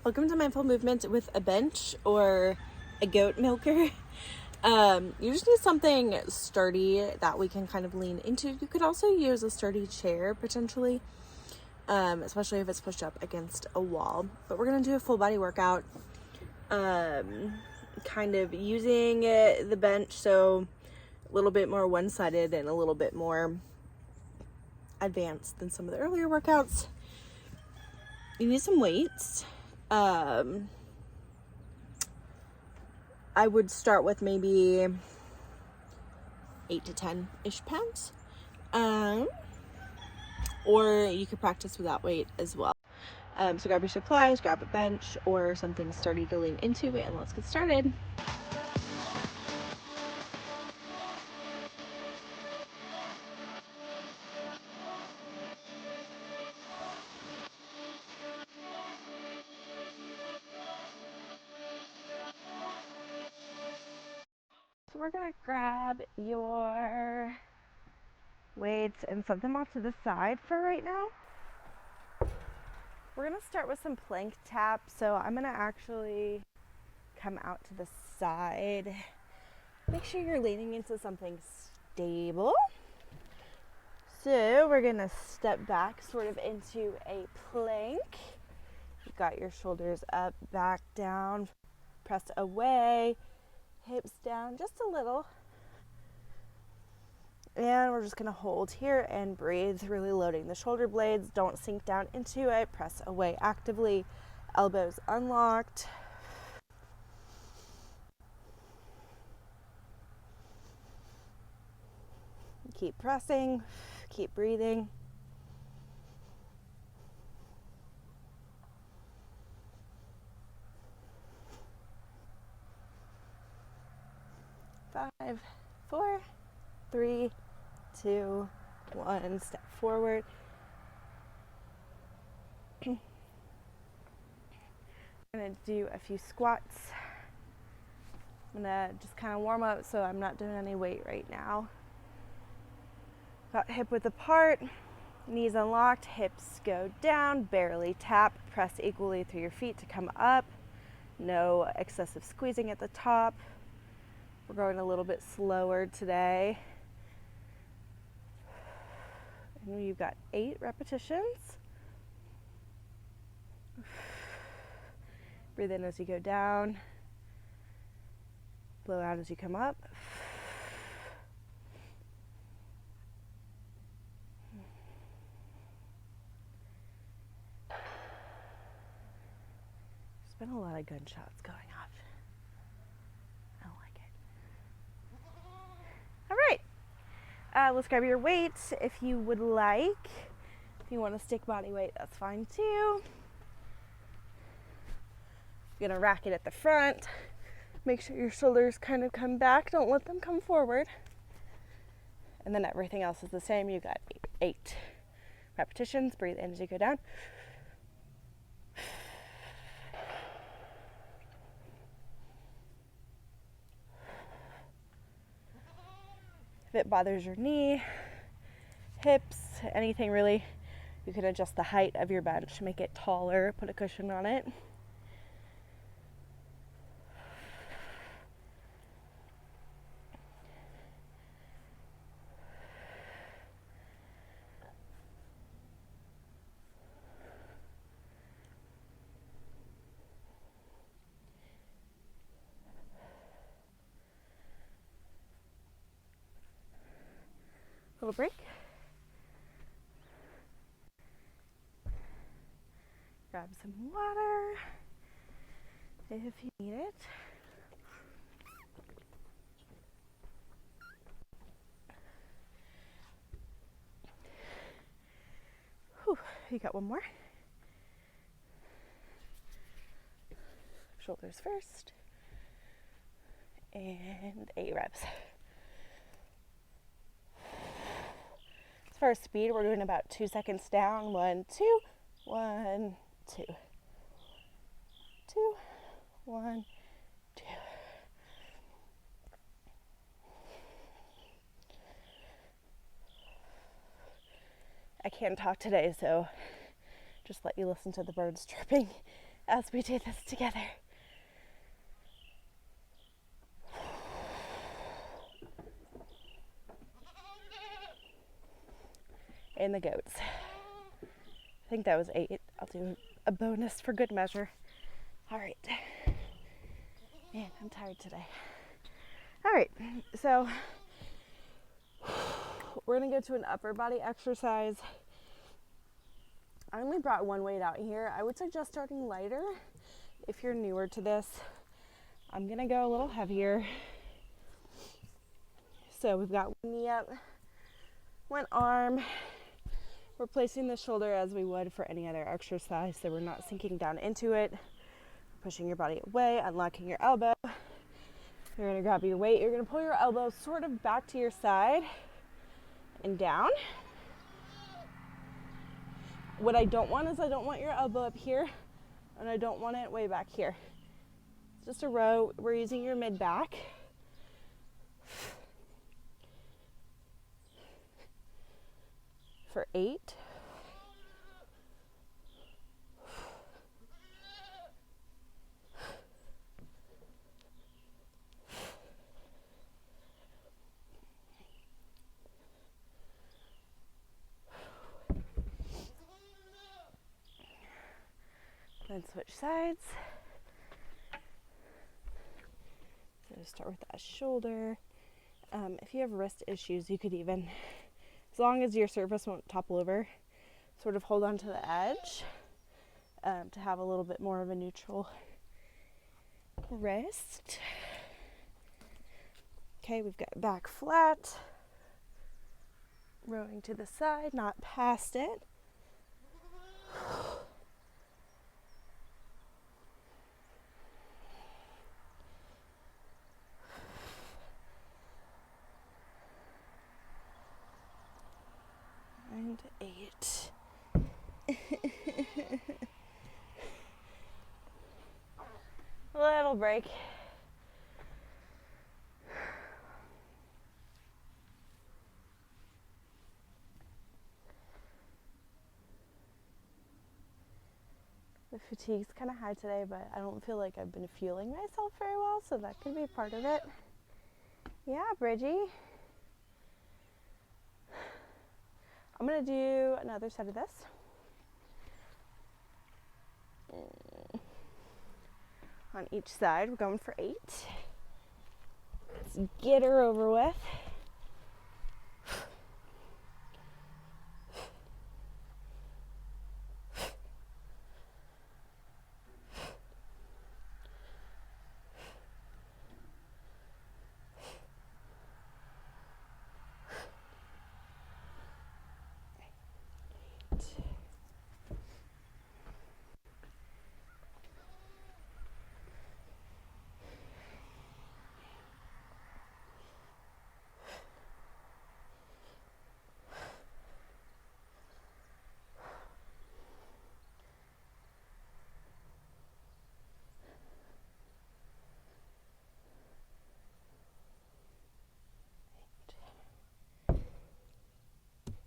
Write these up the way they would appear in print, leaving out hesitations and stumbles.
Welcome to Mindful Movement with a bench or a goat milker. You just need something sturdy that we can kind of lean into. You could also use a sturdy chair potentially, especially if it's pushed up against a wall. But we're going to do a full body workout, kind of using the bench, so a little bit more one-sided and a little bit more advanced than some of the earlier workouts. You need some weights. I would start with maybe 8 to 10-ish pounds. Or you could practice without weight as well. So grab your supplies, grab a bench or something sturdy to lean into, and let's get started. So we're gonna grab your weights and set them off to the side for right now. We're gonna start with some plank taps. So I'm gonna actually come out to the side. Make sure you're leaning into something stable. So we're gonna step back sort of into a plank. You've got your shoulders up, back down, press away, hips down just a little. And we're just gonna hold here and breathe, really loading the shoulder blades. Don't sink down into it. Press away actively, elbows unlocked. Keep pressing, keep breathing. 5, 4, 3, 2, 1. Step forward. I'm gonna do a few squats. I'm gonna just kind of warm up, so I'm not doing any weight right now. Got hip width apart, knees unlocked, hips go down, barely tap, press equally through your feet to come up. No excessive squeezing at the top. We're going a little bit slower today. And you've got 8 repetitions. Breathe in as you go down. Blow out as you come up. There's been a lot of gunshots going off. I don't like it. All right. Let's grab your weights if you would like. If you want to stick body weight, that's fine too. You're gonna rack it at the front. Make sure your shoulders kind of come back. Don't let them come forward. And then everything else is the same. You got 8 repetitions. Breathe in as you go down. If it bothers your knee, hips, anything really, you can adjust the height of your bench, make it taller, put a cushion on it. Little break. Grab some water if you need it. Whew, you got one more. Shoulders first. And 8 reps. As far as speed, we're doing about 2 seconds down. 1, 2, 1, 2, 2, 1, 2. I can't talk today, so just let you listen to the birds chirping as we do this together. And the goats. I think that was 8. I'll do a bonus for good measure. All right. Man, I'm tired today. All right, so we're gonna go to an upper body exercise. I only brought one weight out here. I would suggest starting lighter if you're newer to this. I'm gonna go a little heavier. So we've got one knee up, one arm. We're placing the shoulder as we would for any other exercise, so we're not sinking down into it, pushing your body away, unlocking your elbow. You're gonna grab your weight. You're gonna pull your elbow sort of back to your side and down. What I don't want is I don't want your elbow up here, and I don't want it way back here. It's just a row. We're using your mid back. For 8. Then switch sides. So start with that shoulder. If you have wrist issues, you could even, as long as your surface won't topple over, sort of hold on to the edge to have a little bit more of a neutral wrist. Okay, we've got back flat, rowing to the side, not past it. And 8. A little break. The fatigue's kind of high today, but I don't feel like I've been fueling myself very well, so that could be part of it. Yeah, Bridgie. I'm gonna do another set of this. On each side, we're going for 8. Let's get her over with.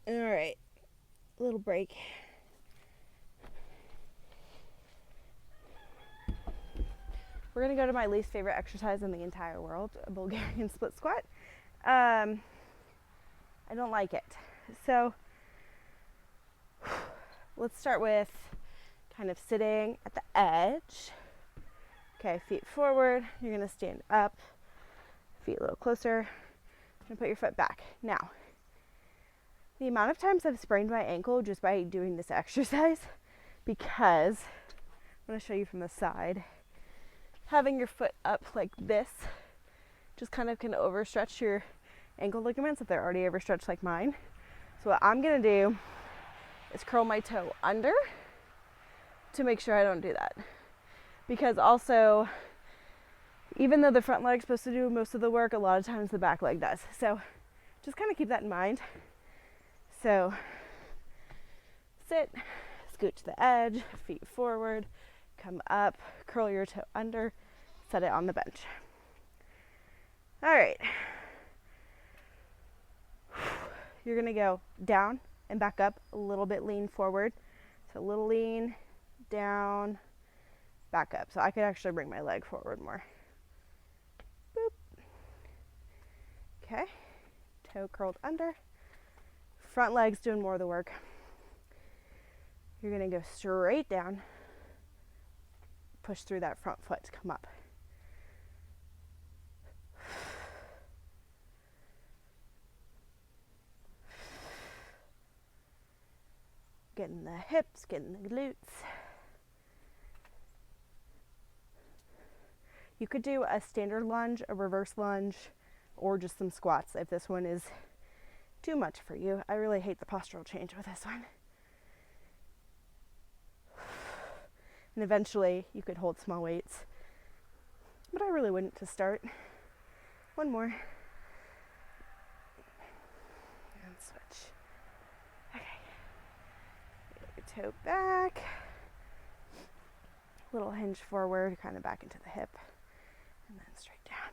All right, little break. We're gonna go to my least favorite exercise in the entire world, a Bulgarian split squat. I don't like it. So let's start with kind of sitting at the edge. Okay, feet forward. You're gonna stand up, feet a little closer. You're gonna put your foot back. Now, the amount of times I've sprained my ankle just by doing this exercise, because I'm gonna show you from the side, having your foot up like this just kind of can overstretch your ankle ligaments if they're already overstretched like mine. So what I'm gonna do is curl my toe under to make sure I don't do that. Because also, even though the front leg's supposed to do most of the work, a lot of times the back leg does. So just kind of keep that in mind. So sit, scoot to the edge, feet forward, come up, curl your toe under, set it on the bench. All right. You're gonna go down and back up, a little bit lean forward. So a little lean, down, back up. So I could actually bring my leg forward more. Boop. Okay, toe curled under. Front leg's doing more of the work. You're gonna go straight down, push through that front foot to come up. Getting the hips, getting the glutes. You could do a standard lunge, a reverse lunge, or just some squats if this one is too much for you. I really hate the postural change with this one. And eventually you could hold small weights, but I really wouldn't to start. One more. And switch. Okay. Get your toe back. Little hinge forward, kind of back into the hip, and then straight down.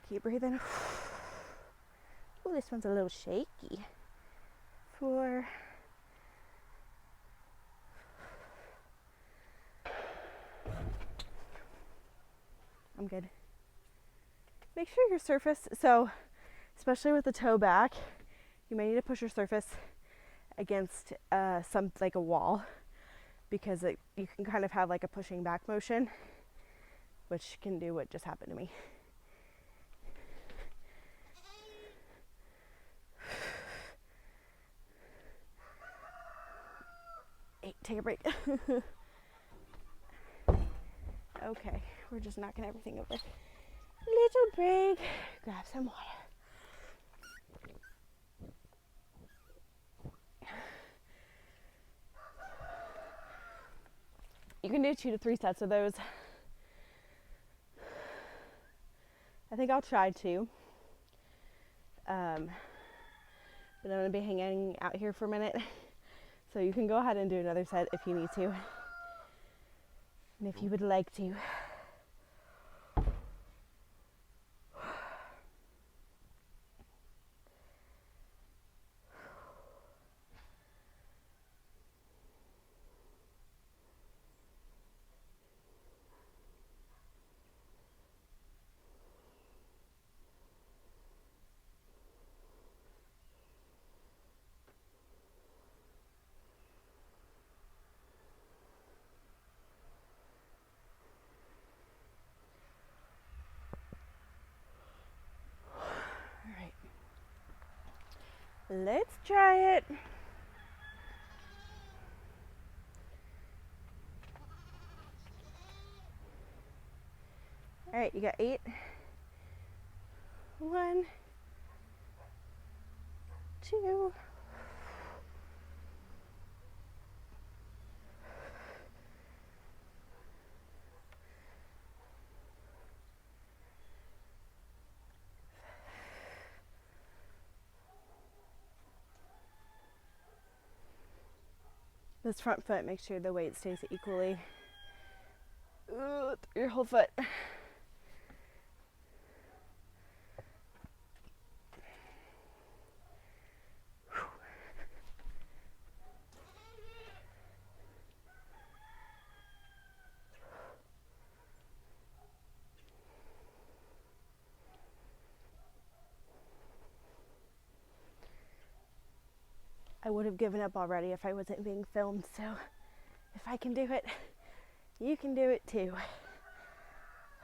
Keep breathing. Oh, this one's a little shaky. 4. I'm good. Make sure your surface, so especially with the toe back, you may need to push your surface against some like a wall, because you can kind of have like a pushing back motion, which can do what just happened to me. Take a break. Okay, we're just knocking everything over. Little break. Grab some water. You can do 2 to 3 sets of those. I think I'll try 2. But I'm going to be hanging out here for a minute. So you can go ahead and do another set if you need to. And if you would like to. Let's try it. All right, you got 8. 1, 2. This front foot, make sure the weight stays equally through your whole foot. I would have given up already if I wasn't being filmed, so if I can do it, you can do it too. Oh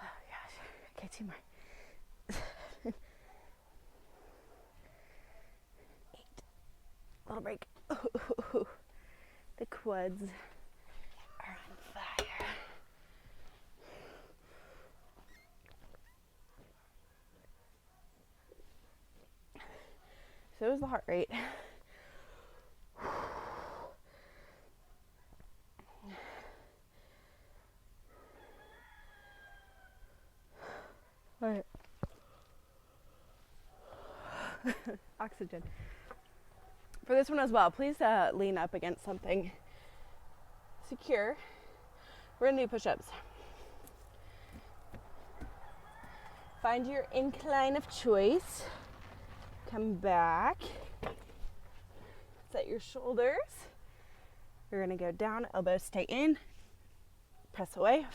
gosh. Okay, 2 more. 8. Little break. Ooh, the quads are on fire. So is the heart rate. All right. Oxygen. For this one as well, please lean up against something secure. We're gonna do push-ups. Find your incline of choice. Come back. Set your shoulders. You're gonna go down, elbows stay in, press away.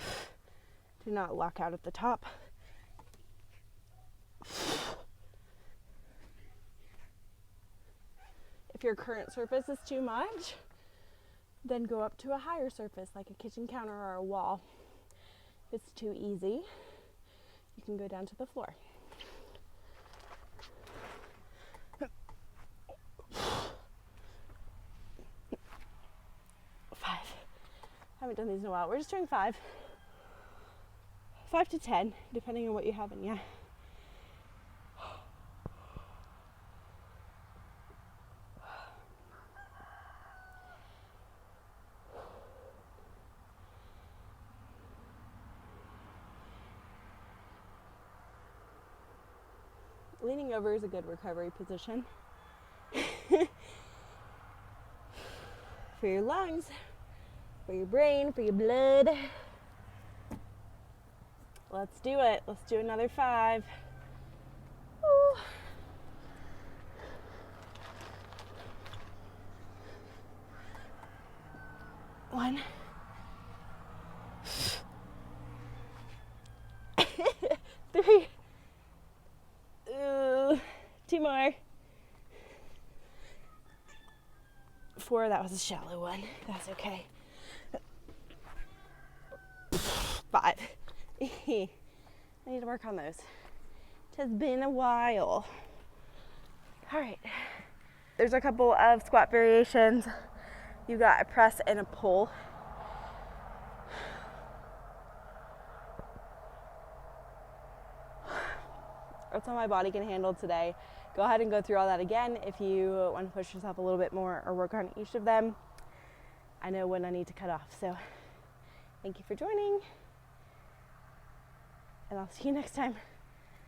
Do not lock out at the top. If your current surface is too much, then go up to a higher surface like a kitchen counter or a wall. If it's too easy, you can go down to the floor. Haven't done these in a while. We're just doing 5 to 10, depending on what you have in you. Leaning over is a good recovery position. For your lungs, for your brain, for your blood. Let's do it. Let's do another 5. Woo. One. 3. 2 more. 4, that was a shallow one. That's okay. 5. I need to work on those. It has been a while. All right. There's a couple of squat variations. You got a press and a pull. That's all my body can handle today. Go ahead and go through all that again if you want to push yourself a little bit more or work on each of them. I know when I need to cut off. So thank you for joining, and I'll see you next time.